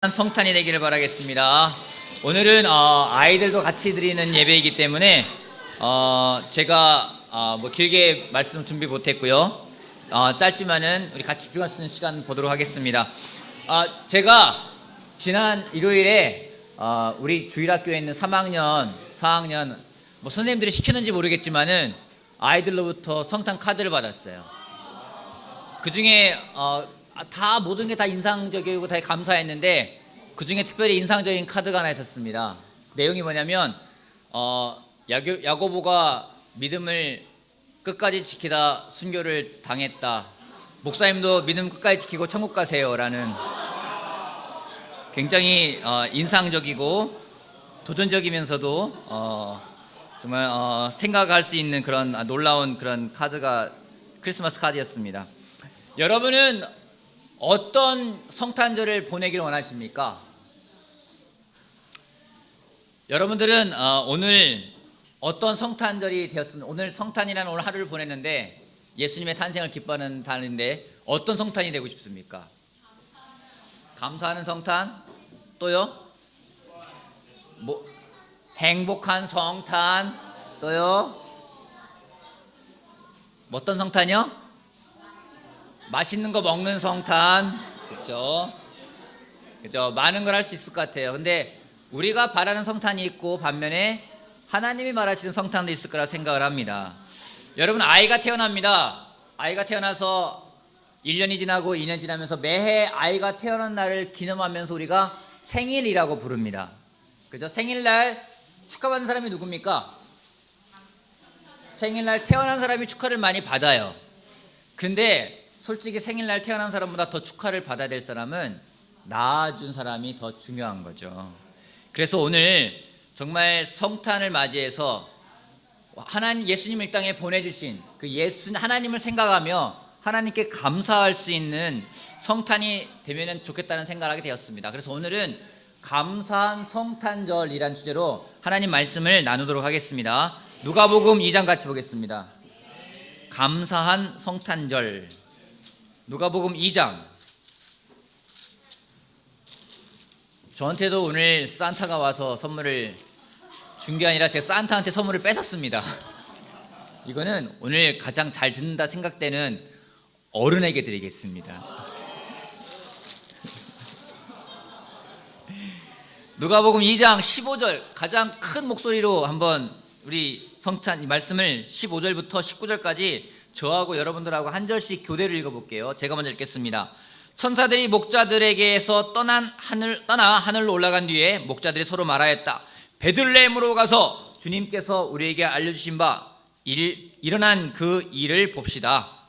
성탄이 되기를 바라겠습니다. 오늘은 아이들도 같이 드리는 예배이기 때문에 제가 뭐 길게 말씀 준비 못했고요. 짧지만은 우리 같이 집중할 수 있는 시간 보도록 하겠습니다. 제가 지난 일요일에 우리 주일학교에 있는 3학년, 4학년 뭐 선생님들이 시키는지 모르겠지만은 아이들로부터 성탄 카드를 받았어요. 그 중에 다 모든 게 다 인상적이고 다 감사했는데 그 중에 특별히 인상적인 카드가 하나 있었습니다. 내용이 뭐냐면 야고보가 믿음을 끝까지 지키다 순교를 당했다. 목사님도 믿음 끝까지 지키고 천국 가세요라는 굉장히 인상적이고 도전적이면서도 정말 생각할 수 있는 그런 놀라운 그런 카드가 크리스마스 카드였습니다. 여러분은 어떤 성탄절을 보내기를 원하십니까? 여러분들은 오늘 어떤 성탄절이 되었습니까? 오늘 성탄이라는 오늘 하루를 보냈는데 예수님의 탄생을 기뻐하는 달인데 어떤 성탄이 되고 싶습니까? 감사하는 성탄? 또요? 뭐 행복한 성탄? 또요? 어떤 성탄이요? 맛있는 거 먹는 성탄, 그렇죠? 그렇죠? 많은 걸 할 수 있을 것 같아요. 근데 우리가 바라는 성탄이 있고 반면에 하나님이 말하시는 성탄도 있을 거라 생각을 합니다. 여러분, 아이가 태어납니다. 아이가 태어나서 1년이 지나고 2년 지나면서 매해 아이가 태어난 날을 기념하면서 우리가 생일이라고 부릅니다. 그죠? 생일날 축하받는 사람이 누굽니까? 생일날 태어난 사람이 축하를 많이 받아요. 근데 솔직히 생일날 태어난 사람보다 더 축하를 받아야 될 사람은 낳아준 사람이 더 중요한 거죠. 그래서 오늘 정말 성탄을 맞이해서 하나님 예수님을 이 땅에 보내주신 그 하나님을 생각하며 하나님께 감사할 수 있는 성탄이 되면 좋겠다는 생각을 하게 되었습니다. 그래서 오늘은 감사한 성탄절이란 주제로 하나님 말씀을 나누도록 하겠습니다. 누가복음 2장 같이 보겠습니다. 감사한 성탄절. 누가복음 2장. 저한테도 오늘 산타가 와서 선물을 준 게 아니라 제가 산타한테 선물을 뺏었습니다. 이거는 오늘 가장 잘 듣는다 생각되는 어른에게 드리겠습니다. 누가복음 2장 15절 가장 큰 목소리로 한번 우리 성탄 이 말씀을 15절부터 19절까지 저하고 여러분들하고 한 절씩 교대로 읽어볼게요. 제가 먼저 읽겠습니다. 천사들이 목자들에게서 떠나 하늘로 올라간 뒤에 목자들이 서로 말하였다. 베들레헴으로 가서 주님께서 우리에게 알려주신 바 일어난 그 일을 봅시다.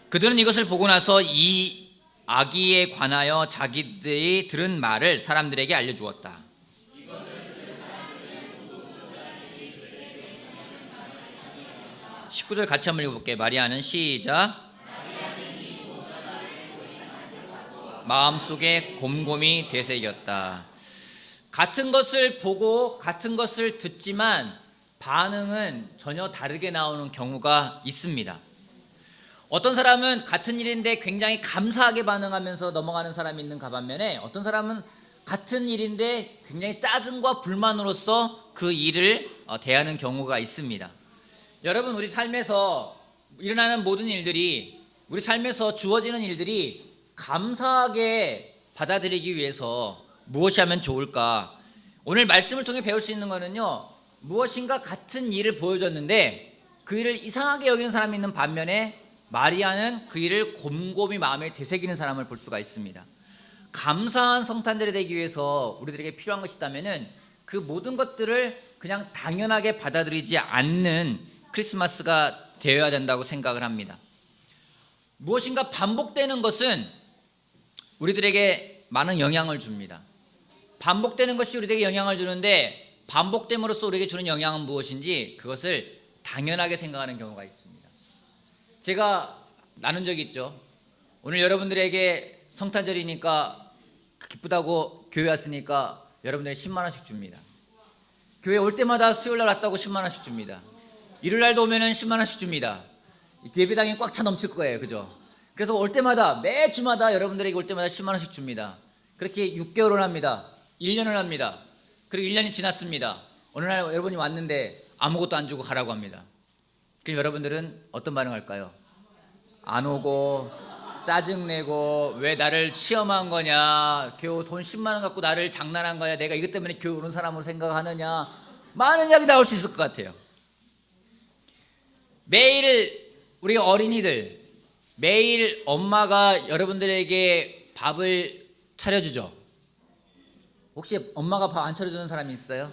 그들은 이것을 보고 나서 이 아기에 관하여 자기들이 들은 말을 사람들에게 알려주었다. 19절 같이 한번 읽어볼게요. 마리아는 시작. 마음속에 곰곰이 되새겼다. 같은 것을 보고 같은 것을 듣지만 반응은 전혀 다르게 나오는 경우가 있습니다. 어떤 사람은 같은 일인데 굉장히 감사하게 반응하면서 넘어가는 사람이 있는가 반면에 어떤 사람은 같은 일인데 굉장히 짜증과 불만으로서 그 일을 대하는 경우가 있습니다. 여러분, 우리 삶에서 일어나는 모든 일들이, 우리 삶에서 주어지는 일들이 감사하게 받아들이기 위해서 무엇이 하면 좋을까? 오늘 말씀을 통해 배울 수 있는 거는요, 무엇인가 같은 일을 보여줬는데 그 일을 이상하게 여기는 사람이 있는 반면에 마리아는 그 일을 곰곰이 마음에 되새기는 사람을 볼 수가 있습니다. 감사한 성탄절이 되기 위해서 우리들에게 필요한 것이 있다면은 그 모든 것들을 그냥 당연하게 받아들이지 않는 크리스마스가 되어야 된다고 생각을 합니다. 무엇인가 반복되는 것은 우리들에게 많은 영향을 줍니다. 반복되는 것이 우리들에게 영향을 주는데 반복됨으로써 우리에게 주는 영향은 무엇인지 그것을 당연하게 생각하는 경우가 있습니다. 제가 나눈 적이 있죠. 오늘 여러분들에게 성탄절이니까 기쁘다고 교회 왔으니까 여러분들이 10만 원씩 줍니다. 교회 올 때마다 수요일날 왔다고 10만 원씩 줍니다. 일요일날도 오면은 10만 원씩 줍니다. 예배당이 꽉 차 넘칠 거예요. 그죠? 그래서 올 때마다 매주마다 여러분들에게 올 때마다 10만 원씩 줍니다. 그렇게 6개월을 합니다. 1년을 합니다. 그리고 1년이 지났습니다. 어느 날 여러분이 왔는데 아무것도 안 주고 가라고 합니다. 그럼 여러분들은 어떤 반응할까요? 안 오고 짜증내고 왜 나를 시험한 거냐, 겨우 돈 10만 원 갖고 나를 장난한 거야, 내가 이것 때문에 교회 오는 사람으로 생각하느냐, 많은 이야기 나올 수 있을 것 같아요. 매일 우리 어린이들, 매일 엄마가 여러분들에게 밥을 차려주죠. 혹시 엄마가 밥 안 차려주는 사람이 있어요?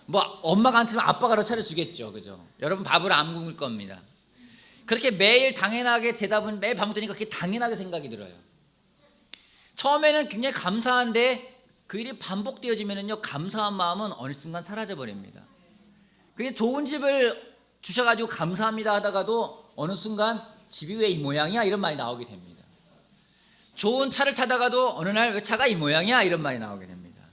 뭐 엄마가 안 차리면 아빠가 차려주겠죠. 그죠? 여러분 밥을 안 굶을 겁니다. 그렇게 매일 당연하게 대답은 매일 반복되니까 그게 당연하게 생각이 들어요. 처음에는 굉장히 감사한데 그 일이 반복되어지면요, 감사한 마음은 어느 순간 사라져 버립니다. 그게 좋은 집을 주셔가지고 감사합니다 하다가도 어느 순간 집이 왜 이 모양이야 이런 말이 나오게 됩니다. 좋은 차를 타다가도 어느 날 왜 차가 이 모양이야 이런 말이 나오게 됩니다.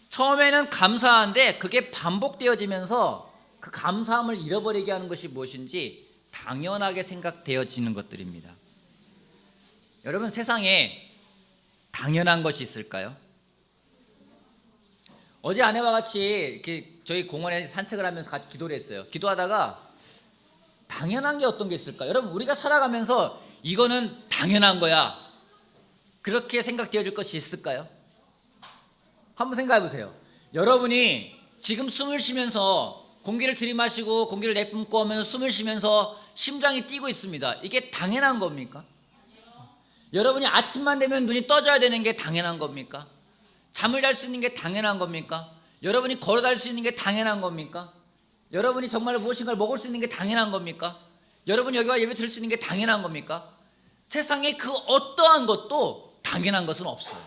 처음에는 감사한데 그게 반복되어지면서 그 감사함을 잃어버리게 하는 것이 무엇인지 당연하게 생각되어지는 것들입니다. 여러분, 세상에 당연한 것이 있을까요? 어제 아내와 같이 이렇게 저희 공원에 산책을 하면서 같이 기도를 했어요. 기도하다가 당연한 게 어떤 게 있을까? 여러분, 우리가 살아가면서 이거는 당연한 거야, 그렇게 생각되어질 것이 있을까요? 한번 생각해 보세요. 여러분이 지금 숨을 쉬면서 공기를 들이마시고 공기를 내뿜고 하면서 숨을 쉬면서 심장이 뛰고 있습니다. 이게 당연한 겁니까? 여러분이 아침만 되면 눈이 떠져야 되는 게 당연한 겁니까? 잠을 잘 수 있는 게 당연한 겁니까? 여러분이 걸어 다닐 수 있는 게 당연한 겁니까? 여러분이 정말 무엇인가를 먹을 수 있는 게 당연한 겁니까? 여러분이 여기 와 예배 드릴 수 있는 게 당연한 겁니까? 세상에 그 어떠한 것도 당연한 것은 없어요.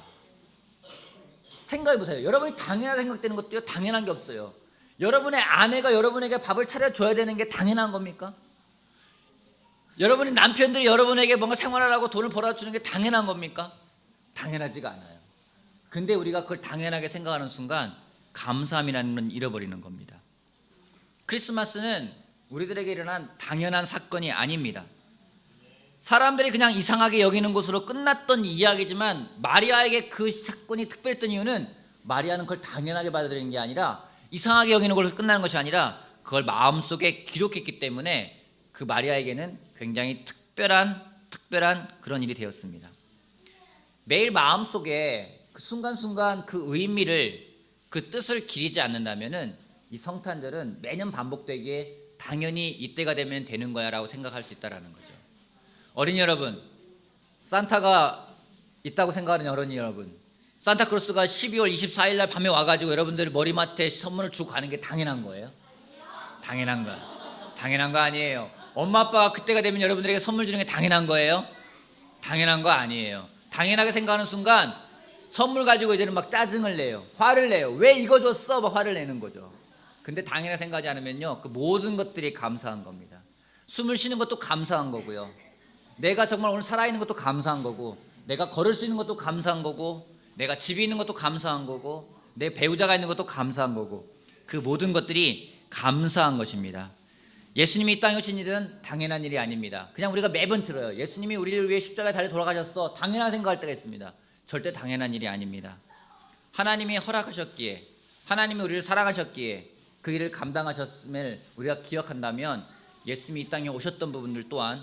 생각해 보세요. 여러분이 당연하게 생각되는 것도요, 당연한 게 없어요. 여러분의 아내가 여러분에게 밥을 차려줘야 되는 게 당연한 겁니까? 여러분의 남편들이 여러분에게 뭔가 생활하라고 돈을 벌어주는 게 당연한 겁니까? 당연하지가 않아요. 근데 우리가 그걸 당연하게 생각하는 순간 감사함이라는 건 잃어버리는 겁니다. 크리스마스는 우리들에게 일어난 당연한 사건이 아닙니다. 사람들이 그냥 이상하게 여기는 것으로 끝났던 이야기지만 마리아에게 그 사건이 특별했던 이유는 마리아는 그걸 당연하게 받아들이는 게 아니라, 이상하게 여기는 것으로 끝나는 것이 아니라 그걸 마음속에 기록했기 때문에 그 마리아에게는 굉장히 특별한 그런 일이 되었습니다. 매일 마음속에 그 순간순간 그 의미를, 그 뜻을 기리지 않는다면은 이 성탄절은 매년 반복되기에 당연히 이때가 되면 되는 거야 라고 생각할 수 있다는 거죠. 어린이 여러분, 산타가 있다고 생각하는 어린이 여러분, 산타크로스가 12월 24일 날 밤에 와가지고 여러분들 머리맡에 선물을 주고 가는 게 당연한 거예요? 당연한 거야. 당연한 거 아니에요. 엄마 아빠가 그때가 되면 여러분들에게 선물 주는 게 당연한 거예요? 당연한 거 아니에요. 당연하게 생각하는 순간 선물 가지고 이제는 막 짜증을 내요. 화를 내요. 왜 이거 줬어? 막 화를 내는 거죠. 근데 당연하게 생각하지 않으면요, 그 모든 것들이 감사한 겁니다. 숨을 쉬는 것도 감사한 거고요, 내가 정말 오늘 살아있는 것도 감사한 거고, 내가 걸을 수 있는 것도 감사한 거고, 내가 집이 있는 것도 감사한 거고, 내 배우자가 있는 것도 감사한 거고, 그 모든 것들이 감사한 것입니다. 예수님이 이 땅에 오신 일은 당연한 일이 아닙니다. 그냥 우리가 매번 들어요. 예수님이 우리를 위해 십자가에 달려 돌아가셨어. 당연하게 생각할 때가 있습니다. 절대 당연한 일이 아닙니다. 하나님이 허락하셨기에, 하나님이 우리를 사랑하셨기에 그 일을 감당하셨음을 우리가 기억한다면 예수님이 이 땅에 오셨던 부분들 또한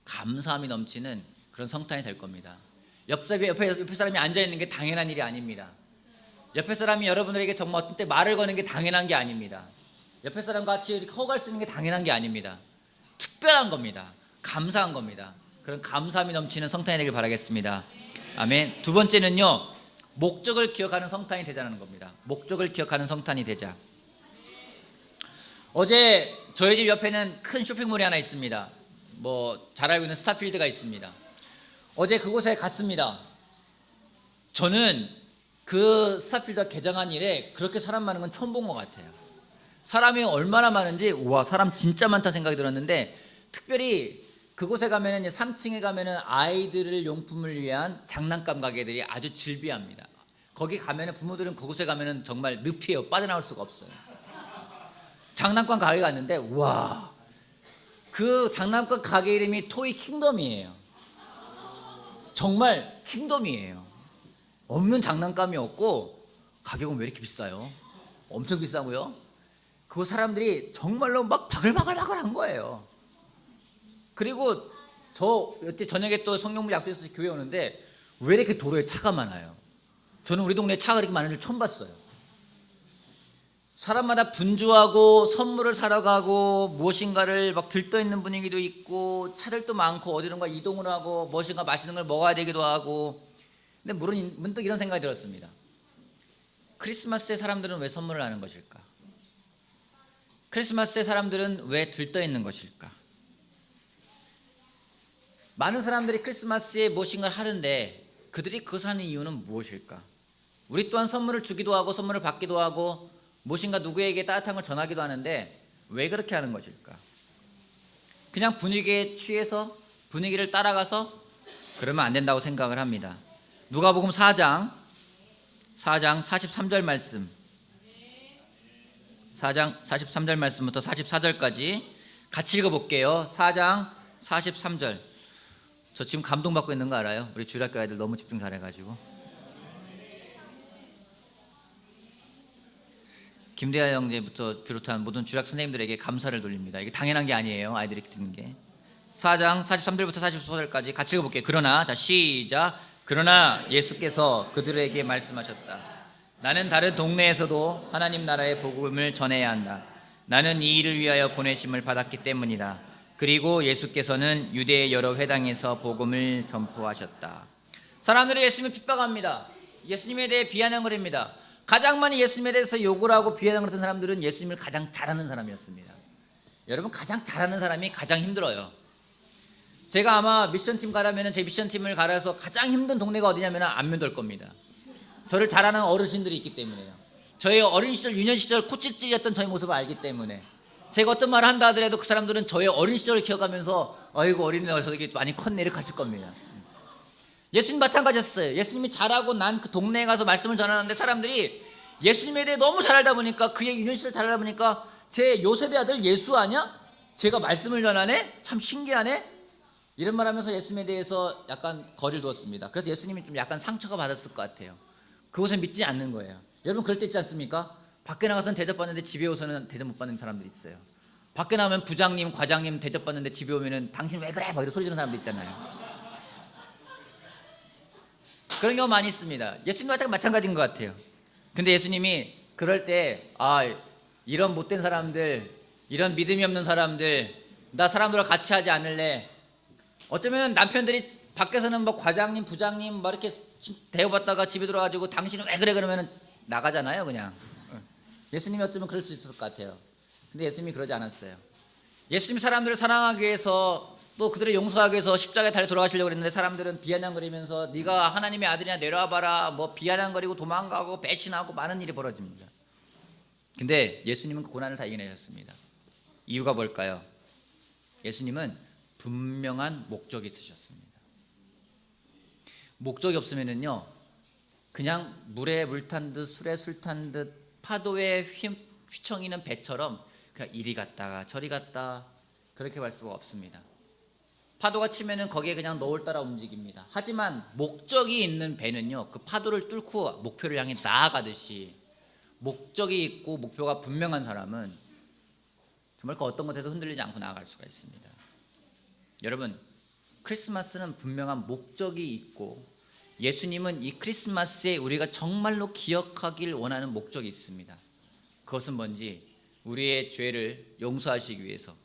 감사함이 넘치는 그런 성탄이 될 겁니다. 옆에 사람이 앉아있는 게 당연한 일이 아닙니다. 옆에 사람이 여러분들에게 정말 어떤 때 말을 거는 게 당연한 게 아닙니다. 옆에 사람과 같이 이렇게 허갈 수 있는 게 당연한 게 아닙니다. 특별한 겁니다. 감사한 겁니다. 그런 감사함이 넘치는 성탄이 되길 바라겠습니다. 아멘. 두 번째는요, 목적을 기억하는 성탄이 되자는 겁니다. 목적을 기억하는 성탄이 되자. 어제 저희 집 옆에는 큰 쇼핑몰이 하나 있습니다. 뭐 잘 알고 있는 스타필드가 있습니다. 어제 그곳에 갔습니다. 저는 그 스타필드가 개장한 일에 그렇게 사람 많은 건 처음 본 것 같아요. 사람이 얼마나 많은지, 와, 사람 진짜 많다 생각이 들었는데, 특별히 그곳에 가면은 3층에 가면은 아이들을 용품을 위한 장난감 가게들이 아주 즐비합니다. 거기 가면은 부모들은 그곳에 가면은 정말 늪이에요. 빠져나올 수가 없어요. 장난감 가게 갔는데, 와, 그 장난감 가게 이름이 토이 킹덤이에요. 정말 킹덤이에요. 없는 장난감이 없고 가격은 왜 이렇게 비싸요? 엄청 비싸고요. 그 사람들이 정말로 막 바글바글한 거예요. 그리고 저 여태 저녁에 또 성령부 약속해서 교회 오는데 왜 이렇게 도로에 차가 많아요? 저는 우리 동네에 차가 이렇게 많은 줄 처음 봤어요. 사람마다 분주하고 선물을 사러 가고 무엇인가를 막 들떠있는 분위기도 있고 차들도 많고 어디론가 이동을 하고 무엇인가 맛있는 걸 먹어야 되기도 하고. 근데 문득 이런 생각이 들었습니다. 크리스마스에 사람들은 왜 선물을 하는 것일까? 크리스마스에 사람들은 왜 들떠있는 것일까? 많은 사람들이 크리스마스에 무엇인가를 하는데 그들이 그것을 하는 이유는 무엇일까? 우리 또한 선물을 주기도 하고 선물을 받기도 하고 무엇인가 누구에게 따뜻한 걸 전하기도 하는데 왜 그렇게 하는 것일까? 그냥 분위기에 취해서 분위기를 따라가서 그러면 안 된다고 생각을 합니다. 누가복음 4장 43절 말씀, 4장 43절 말씀부터 44절까지 같이 읽어볼게요. 4장 43절. 저 지금 감동받고 있는 거 알아요? 우리 주일학교 아이들 너무 집중 잘해가지고. 김대하 형제부터 비롯한 모든 주일학 선생님들에게 감사를 돌립니다. 이게 당연한 게 아니에요. 아이들이 듣는 게. 4장 43절부터 44절까지 같이 읽어볼게요. 그러나, 자 시작. 그러나 예수께서 그들에게 말씀하셨다. 나는 다른 동네에서도 하나님 나라의 복음을 전해야 한다. 나는 이 일을 위하여 보내심을 받았기 때문이다. 그리고 예수께서는 유대의 여러 회당에서 복음을 전포하셨다. 사람들이 예수님을 핍박합니다. 예수님에 대해 비하는 것입니다. 가장 많이 예수님에 대해서 욕을 하고 비하는 같은 사람들은 예수님을 가장 잘하는 사람이었습니다. 여러분, 가장 잘하는 사람이 가장 힘들어요. 제가 아마 미션팀 가라면 제 미션팀을 가라서 가장 힘든 동네가 어디냐면 안면도일 겁니다. 저를 잘하는 어르신들이 있기 때문에요. 저의 어린 시절, 유년 시절 코찔찔이었던 저의 모습을 알기 때문에 제가 어떤 말을 한다 하더라도 그 사람들은 저의 어린 시절을 기억하면서 아이고 어린애가 저렇게 많이 컸네 이렇게 하실 겁니다. 예수님 마찬가지였어요. 예수님이 잘하고 난 그 동네에 가서 말씀을 전하는데 사람들이 예수님에 대해 너무 잘 알다 보니까 그의 유년 시절 잘 알다 보니까 제 요셉의 아들 예수 아냐? 제가 말씀을 전하네? 참 신기하네? 이런 말 하면서 예수님에 대해서 약간 거리를 두었습니다. 그래서 예수님이 좀 약간 상처가 받았을 것 같아요. 그곳에 믿지 않는 거예요. 여러분 그럴 때 있지 않습니까? 밖에 나가서는 대접받는데 집에 오서는 대접 못 받는 사람들이 있어요. 밖에 나오면 부장님, 과장님 대접받는데 집에 오면은 당신 왜 그래? 막 이런 소리 지르는 사람들 있잖아요. 그런 경우 많이 있습니다. 예수님과 마찬가지인 것 같아요. 근데 예수님이 그럴 때 이런 못된 사람들, 이런 믿음이 없는 사람들, 나 사람들과 같이 하지 않을래. 어쩌면 남편들이 밖에서는 뭐 과장님, 부장님 막 이렇게 대우받다가 집에 들어가지고 당신은 왜 그래 그러면은 나가잖아요, 그냥. 예수님이 어쩌면 그럴 수 있을 것 같아요. 근데 예수님이 그러지 않았어요. 예수님이 사람들을 사랑하기 위해서 또 그들을 용서하기 위해서 십자가에 달려 돌아가시려고 했는데 사람들은 비아냥거리면서 네가 하나님의 아들이냐 내려와 봐라 뭐 비아냥거리고 도망가고 배신하고 많은 일이 벌어집니다. 근데 예수님은 그 고난을 다 이겨내셨습니다. 이유가 뭘까요? 예수님은 분명한 목적이 있으셨습니다. 목적이 없으면은요 그냥 물에 물 탄 듯 술에 술 탄 듯 파도에 휘청이는 배처럼 그냥 이리 갔다가 저리 갔다 그렇게 갈 수가 없습니다. 파도가 치면은 거기에 그냥 너울 따라 움직입니다. 하지만 목적이 있는 배는요 그 파도를 뚫고 목표를 향해 나아가듯이 목적이 있고 목표가 분명한 사람은 정말 그 어떤 것에도 흔들리지 않고 나아갈 수가 있습니다. 여러분 크리스마스는 분명한 목적이 있고 예수님은 이 크리스마스에 우리가 정말로 기억하길 원하는 목적이 있습니다. 그것은 뭔지 우리의 죄를 용서하시기 위해서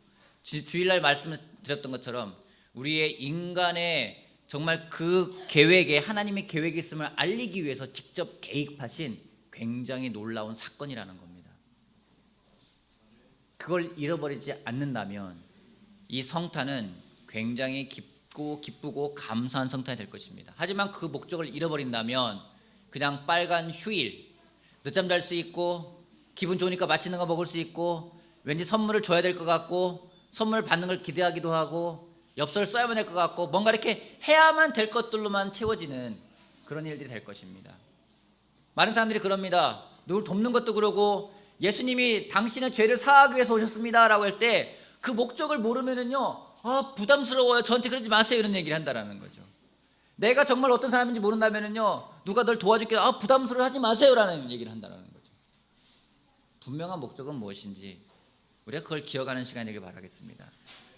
주일날 말씀을 드렸던 것처럼 우리의 인간의 정말 그 계획에 하나님의 계획이 있음을 알리기 위해서 직접 개입하신 굉장히 놀라운 사건이라는 겁니다. 그걸 잃어버리지 않는다면 이 성탄은 굉장히 기쁘고 감사한 성탄이 될 것입니다. 하지만 그 목적을 잃어버린다면 그냥 빨간 휴일, 늦잠 잘 수 있고 기분 좋으니까 맛있는 거 먹을 수 있고 왠지 선물을 줘야 될 것 같고 선물 받는 걸 기대하기도 하고 엽서를 써야만 될 것 같고 뭔가 이렇게 해야만 될 것들로만 채워지는 그런 일들이 될 것입니다. 많은 사람들이 그럽니다. 누굴 돕는 것도 그러고 예수님이 당신의 죄를 사하기 위해서 오셨습니다 라고 할 때 그 목적을 모르면은요, 부담스러워요. 저한테 그러지 마세요. 이런 얘기를 한다라는 거죠. 내가 정말 어떤 사람인지 모른다면은요, 누가 널 도와줄게, 부담스러워 하지 마세요라는 얘기를 한다라는 거죠. 분명한 목적은 무엇인지 우리가 그걸 기억하는 시간이 되길 바라겠습니다.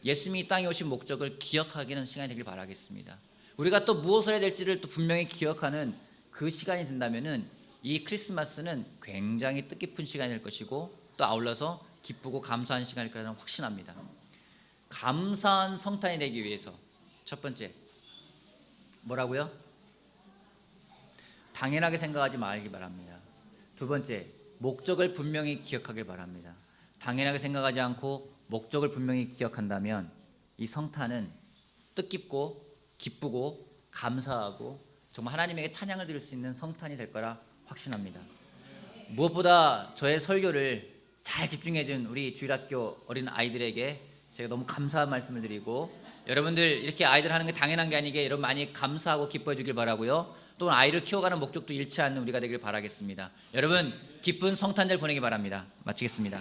예수님이 이 땅에 오신 목적을 기억하기는 시간이 되길 바라겠습니다. 우리가 또 무엇을 해야 될지를 또 분명히 기억하는 그 시간이 된다면은 이 크리스마스는 굉장히 뜻깊은 시간이 될 것이고 또 아울러서 기쁘고 감사한 시간일 거라는 확신합니다. 감사한 성탄이 되기 위해서 첫 번째 뭐라고요? 당연하게 생각하지 말기 바랍니다. 두 번째, 목적을 분명히 기억하길 바랍니다. 당연하게 생각하지 않고 목적을 분명히 기억한다면 이 성탄은 뜻깊고 기쁘고 감사하고 정말 하나님에게 찬양을 드릴 수 있는 성탄이 될 거라 확신합니다. 무엇보다 저의 설교를 잘 집중해준 우리 주일학교 어린 아이들에게 제가 너무 감사한 말씀을 드리고, 여러분들 이렇게 아이들 하는 게 당연한 게 아니게 여러분 많이 감사하고 기뻐해 주길 바라고요. 또 아이를 키워가는 목적도 잃지 않는 우리가 되길 바라겠습니다. 여러분 기쁜 성탄절 보내기 바랍니다. 마치겠습니다.